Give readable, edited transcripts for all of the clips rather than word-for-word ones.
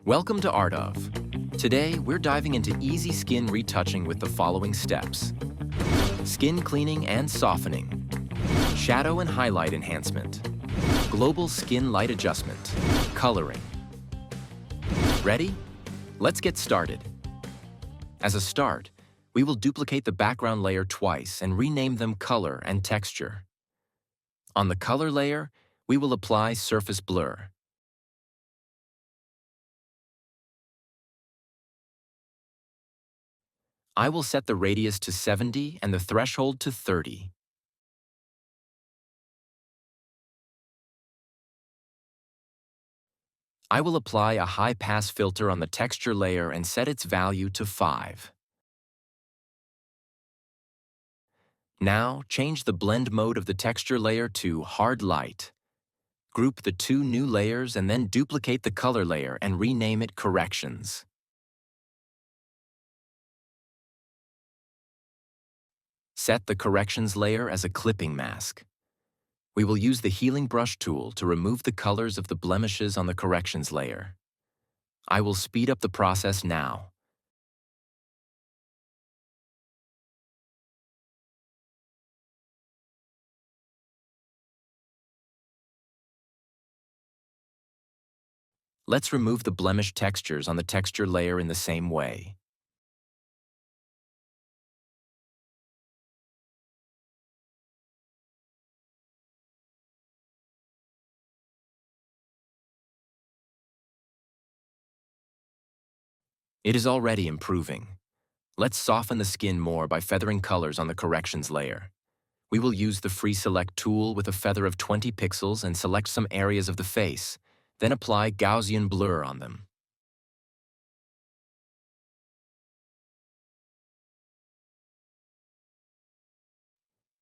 Welcome to Art of. Today, we're diving into easy skin retouching with the following steps. Skin cleaning and softening. Shadow and highlight enhancement. Global skin light adjustment. Coloring. Ready? Let's get started. As a start, we will duplicate the background layer twice and rename them color and texture. On the color layer, we will apply surface blur. I will set the radius to 70 and the threshold to 30. I will apply a high-pass filter on the texture layer and set its value to 5. Now, change the blend mode of the texture layer to Hard Light. Group the two new layers and then duplicate the color layer and rename it Corrections. Set the Corrections layer as a clipping mask. We will use the Healing Brush tool to remove the colors of the blemishes on the Corrections layer. I will speed up the process now. Let's remove the blemish textures on the texture layer in the same way. It is already improving. Let's soften the skin more by feathering colors on the Corrections layer. We will use the Free Select tool with a feather of 20 pixels and select some areas of the face, then apply Gaussian blur on them.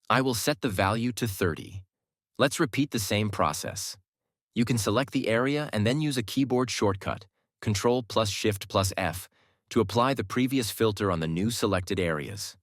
I will set the value to 30. Let's repeat the same process. You can select the area and then use a keyboard shortcut, Ctrl plus Shift plus F, to apply the previous filter on the new selected areas.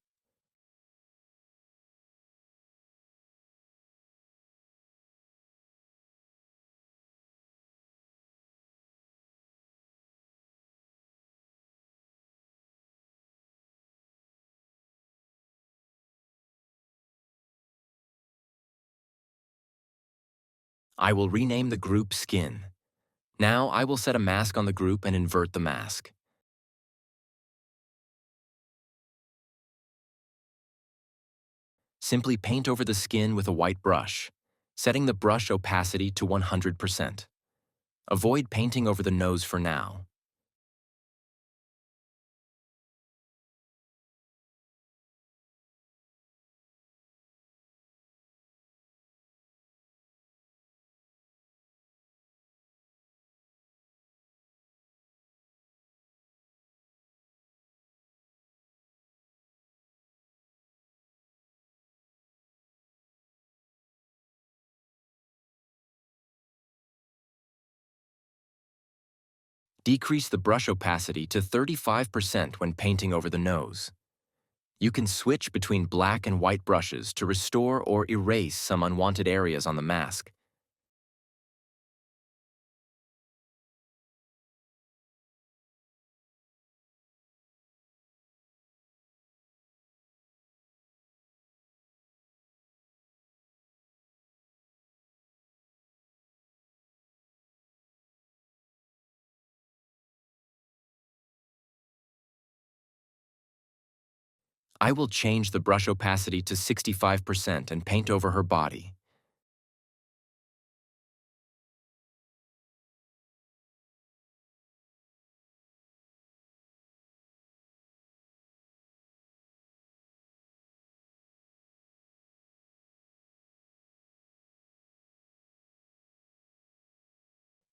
I will rename the group Skin. Now I will set a mask on the group and invert the mask. Simply paint over the skin with a white brush, setting the brush opacity to 100%. Avoid painting over the nose for now. Decrease the brush opacity to 35% when painting over the nose. You can switch between black and white brushes to restore or erase some unwanted areas on the mask. I will change the brush opacity to 65% and paint over her body.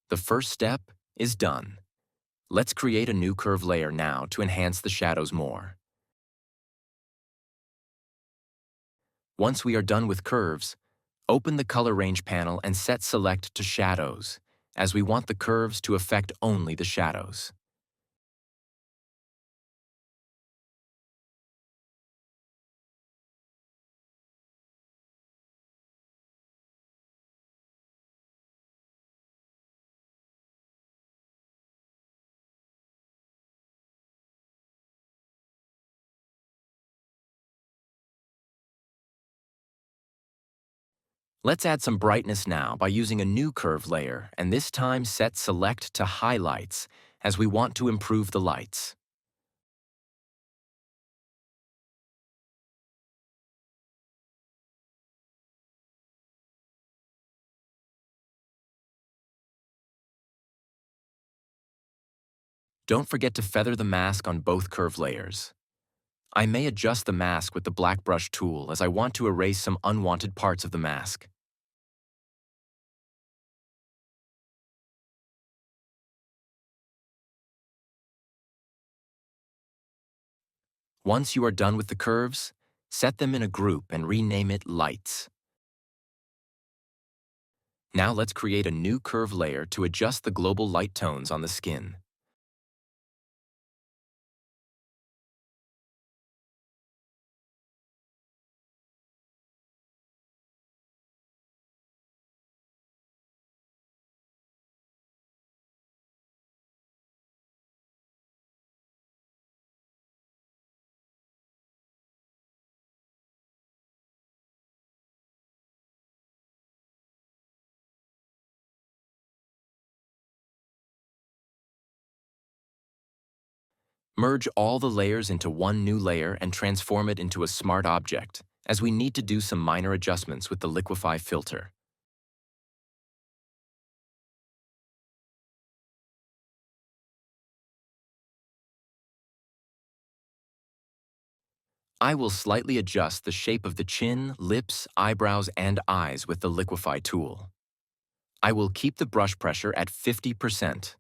The first step is done. Let's create a new curve layer now to enhance the shadows more. Once we are done with curves, open the Color Range panel and set Select to Shadows, as we want the curves to affect only the shadows. Let's add some brightness now by using a new curve layer, and this time set Select to Highlights, as we want to improve the lights. Don't forget to feather the mask on both curve layers. I may adjust the mask with the black brush tool as I want to erase some unwanted parts of the mask. Once you are done with the curves, set them in a group and rename it Lights. Now let's create a new curve layer to adjust the global light tones on the skin. Merge all the layers into one new layer and transform it into a smart object, as we need to do some minor adjustments with the Liquify filter. I will slightly adjust the shape of the chin, lips, eyebrows, and eyes with the Liquify tool. I will keep the brush pressure at 50%.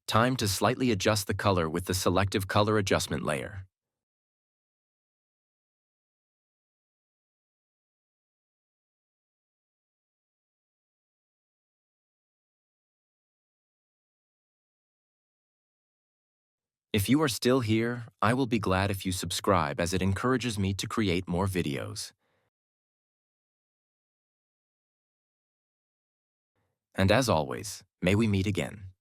Time to slightly adjust the color with the Selective Color Adjustment layer. If you are still here, I will be glad if you subscribe as it encourages me to create more videos. And as always, may we meet again.